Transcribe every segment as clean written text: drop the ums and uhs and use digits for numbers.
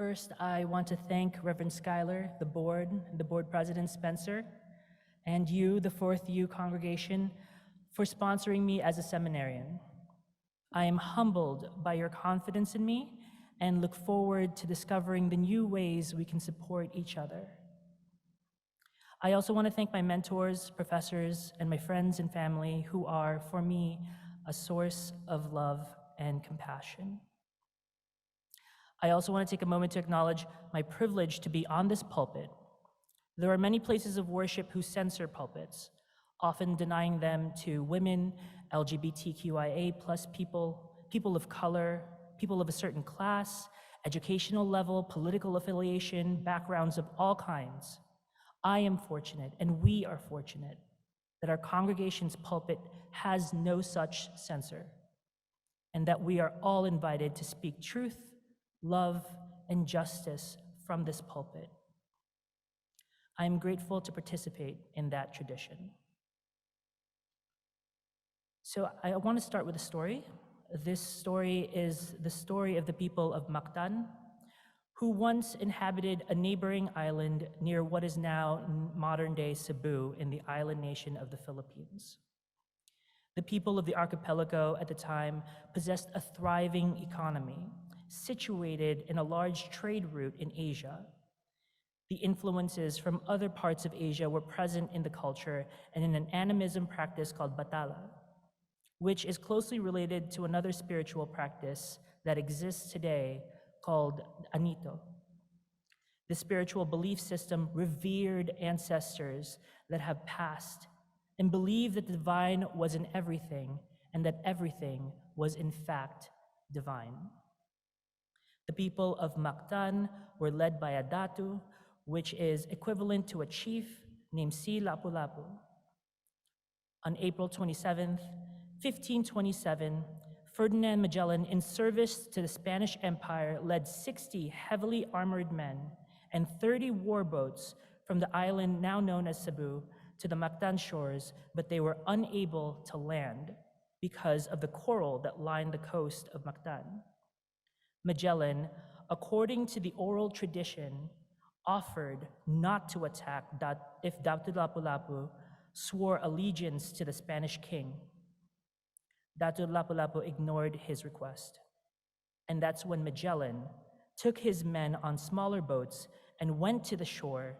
First, I want to thank Reverend Schuyler, the board president Spencer, and you, the 4th U congregation, for sponsoring me as a seminarian. I am humbled by your confidence in me and look forward to discovering the new ways we can support each other. I also want to thank my mentors, professors, and my friends and family who are, for me, a source of love and compassion. I also want to take a moment to acknowledge my privilege to be on this pulpit. There are many places of worship who censor pulpits, often denying them to women, LGBTQIA+ people, people of color, people of a certain class, educational level, political affiliation, backgrounds of all kinds. I am fortunate, and we are fortunate, that our congregation's pulpit has no such censor, and that we are all invited to speak truth, love, and justice from this pulpit. I am grateful to participate in that tradition. So I want to start with a story. This story is the story of the people of Mactan, who once inhabited a neighboring island near what is now modern-day Cebu in the island nation of the Philippines. The people of the archipelago at the time possessed a thriving economy, situated in a large trade route in Asia. The influences from other parts of Asia were present in the culture and in an animism practice called Batala, which is closely related to another spiritual practice that exists today called Anito. The spiritual belief system revered ancestors that have passed and believed that the divine was in everything and that everything was in fact divine. The people of Mactan were led by a datu, which is equivalent to a chief named Si Lapu-Lapu. On April 27th, 1527, Ferdinand Magellan, in service to the Spanish Empire, led 60 heavily armored men and 30 warboats from the island now known as Cebu to the Mactan shores, but they were unable to land because of the coral that lined the coast of Mactan. Magellan, according to the oral tradition, offered not to attack if Datu Lapu-Lapu swore allegiance to the Spanish king. Datu Lapu-Lapu ignored his request. And that's when Magellan took his men on smaller boats and went to the shore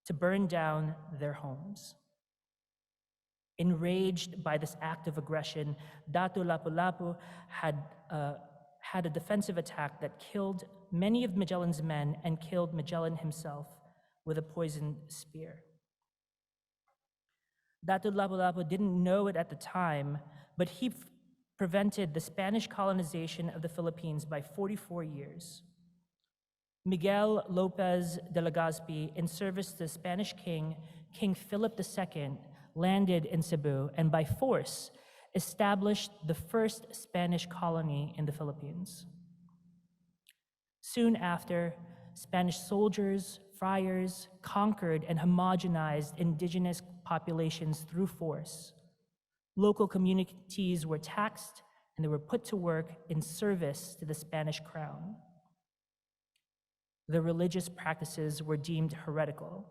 to burn down their homes. Enraged by this act of aggression, Datu Lapu-Lapu had a defensive attack that killed many of Magellan's men and killed Magellan himself with a poisoned spear. Datu Lapu-Lapu didn't know it at the time, but he prevented the Spanish colonization of the Philippines by 44 years. Miguel Lopez de Legazpi, in service to the Spanish king, King Philip II, landed in Cebu and by force established the first Spanish colony in the Philippines. Soon after, Spanish soldiers, friars, conquered and homogenized indigenous populations through force. Local communities were taxed and they were put to work in service to the Spanish crown. The religious practices were deemed heretical,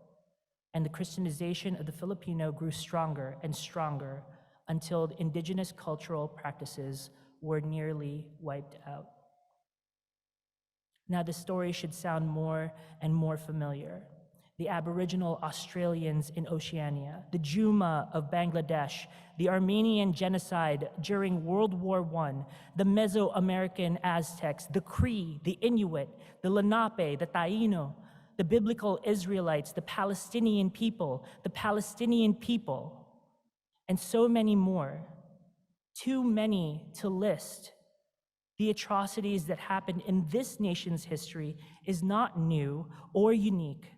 and the Christianization of the Filipino grew stronger and stronger until the indigenous cultural practices were nearly wiped out. Now, this story should sound more and more familiar. The Aboriginal Australians in Oceania, the Juma of Bangladesh, the Armenian genocide during World War I, the Mesoamerican Aztecs, the Cree, the Inuit, the Lenape, the Taino, the biblical Israelites, the Palestinian people, and so many more. Too many to list. The atrocities that happened in this nation's history is not new or unique.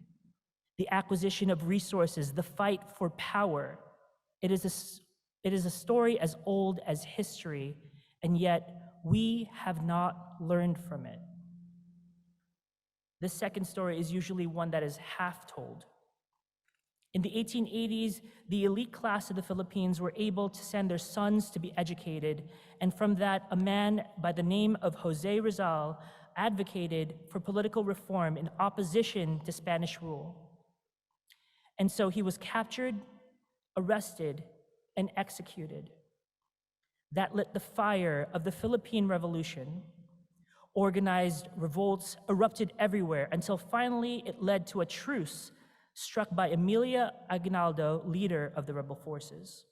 The acquisition of resources, the fight for power, it is a story as old as history, and yet we have not learned from it. The second story is usually one that is half told. In the 1880s, the elite class of the Philippines were able to send their sons to be educated, and from that, a man by the name of Jose Rizal, advocated for political reform in opposition to Spanish rule. And so he was captured, arrested, and executed. That lit the fire of the Philippine Revolution. Organized revolts erupted everywhere until finally it led to a truce struck by Emilio Aguinaldo, leader of the rebel forces.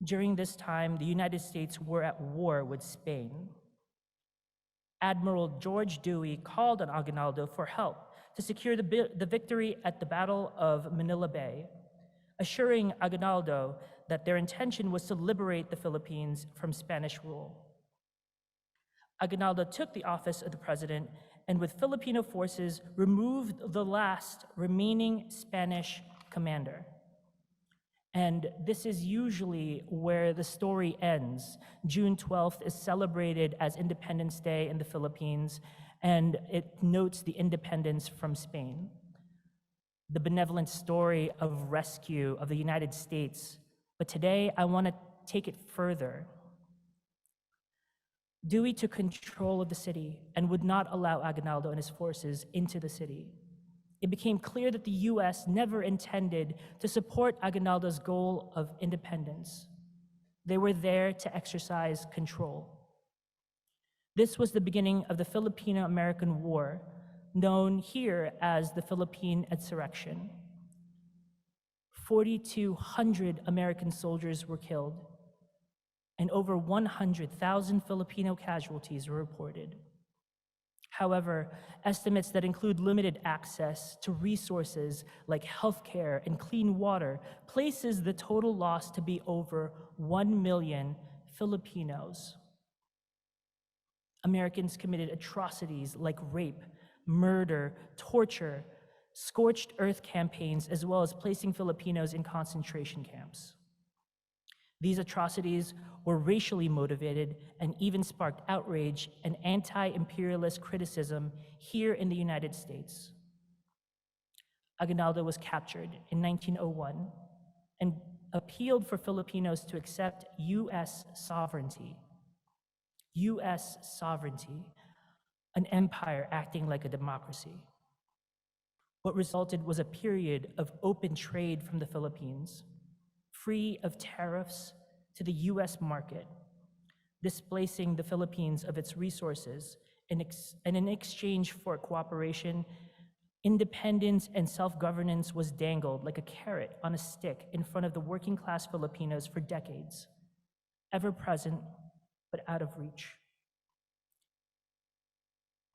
During this time, the United States were at war with Spain. Admiral George Dewey called on Aguinaldo for help to secure the victory at the Battle of Manila Bay, assuring Aguinaldo that their intention was to liberate the Philippines from Spanish rule. Aguinaldo took the office of the president and with Filipino forces removed the last remaining Spanish commander. And this is usually where the story ends. June 12th is celebrated as Independence Day in the Philippines, and it notes the independence from Spain. The benevolent story of rescue of the United States. But today I want to take it further. Dewey took control of the city and would not allow Aguinaldo and his forces into the city. It became clear that the US never intended to support Aguinaldo's goal of independence. They were there to exercise control. This was the beginning of the Filipino-American War, known here as the Philippine Insurrection. 4,200 American soldiers were killed, and over 100,000 Filipino casualties were reported. However, estimates that include limited access to resources like healthcare and clean water places the total loss to be over 1 million Filipinos. Americans committed atrocities like rape, murder, torture, scorched earth campaigns, as well as placing Filipinos in concentration camps. These atrocities were racially motivated and even sparked outrage and anti-imperialist criticism here in the United States. Aguinaldo was captured in 1901 and appealed for Filipinos to accept US sovereignty. US sovereignty, an empire acting like a democracy. What resulted was a period of open trade from the Philippines, free of tariffs to the US market, displacing the Philippines of its resources, and in exchange for cooperation, independence and self-governance was dangled like a carrot on a stick in front of the working class Filipinos for decades, ever present, but out of reach.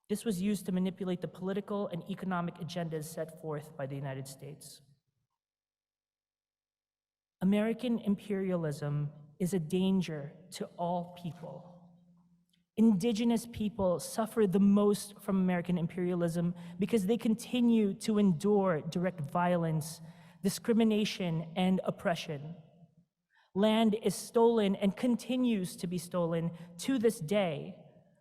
This was used to manipulate the political and economic agendas set forth by the United States. American imperialism is a danger to all people. Indigenous people suffer the most from American imperialism because they continue to endure direct violence, discrimination, and oppression. Land is stolen and continues to be stolen to this day,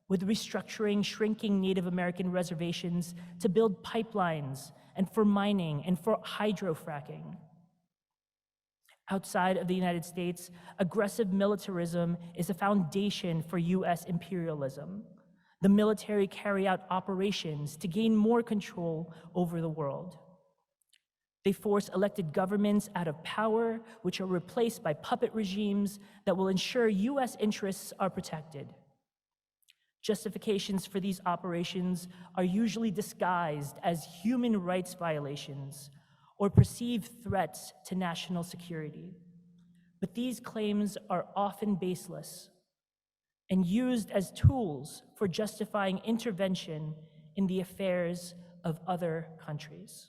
with restructuring shrinking Native American reservations to build pipelines and for mining and for hydrofracking. Outside of the United States, aggressive militarism is a foundation for US imperialism. The military carry out operations to gain more control over the world. They force elected governments out of power, which are replaced by puppet regimes that will ensure US interests are protected. Justifications for these operations are usually disguised as human rights violations or perceived threats to national security. But these claims are often baseless and used as tools for justifying intervention in the affairs of other countries.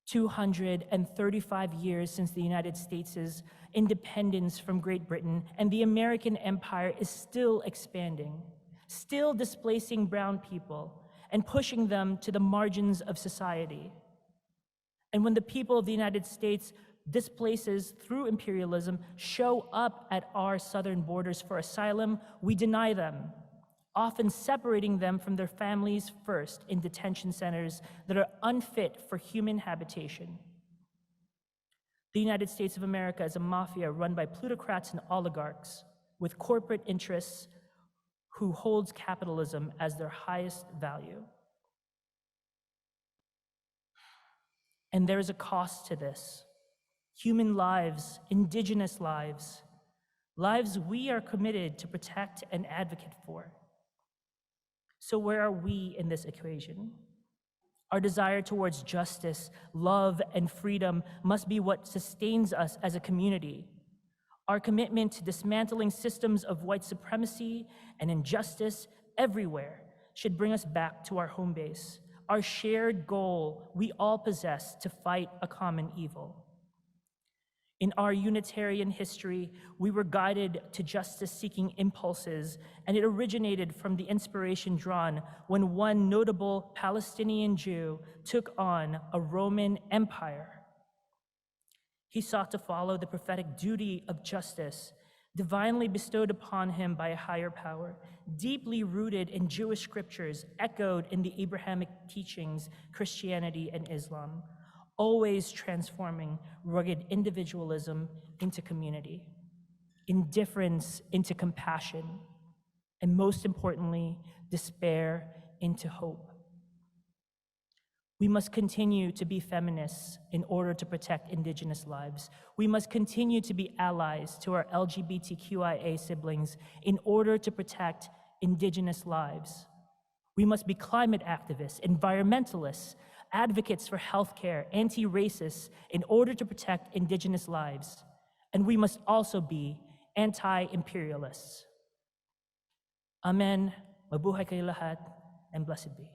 235 years since the United States' independence from Great Britain, and the American empire is still expanding, still displacing brown people and pushing them to the margins of society. And when the people of the United States displaces through imperialism show up at our southern borders for asylum, we deny them, often separating them from their families first in detention centers that are unfit for human habitation. The United States of America is a mafia run by plutocrats and oligarchs with corporate interests who holds capitalism as their highest value. And there is a cost to this. Human lives, indigenous lives, lives we are committed to protect and advocate for. So where are we in this equation? Our desire towards justice, love, and freedom must be what sustains us as a community. Our commitment to dismantling systems of white supremacy and injustice everywhere should bring us back to our home base, our shared goal we all possess to fight a common evil. In our Unitarian history, we were guided to justice-seeking impulses, and it originated from the inspiration drawn when one notable Palestinian Jew took on a Roman empire. He sought to follow the prophetic duty of justice, divinely bestowed upon him by a higher power, deeply rooted in Jewish scriptures, echoed in the Abrahamic teachings, Christianity, and Islam, always transforming rugged individualism into community, indifference into compassion, and most importantly, despair into hope. We must continue to be feminists in order to protect Indigenous lives. We must continue to be allies to our LGBTQIA siblings in order to protect Indigenous lives. We must be climate activists, environmentalists, advocates for healthcare, anti-racists in order to protect Indigenous lives. And we must also be anti-imperialists. Amen. Mabuhay kayo lahat, and blessed be.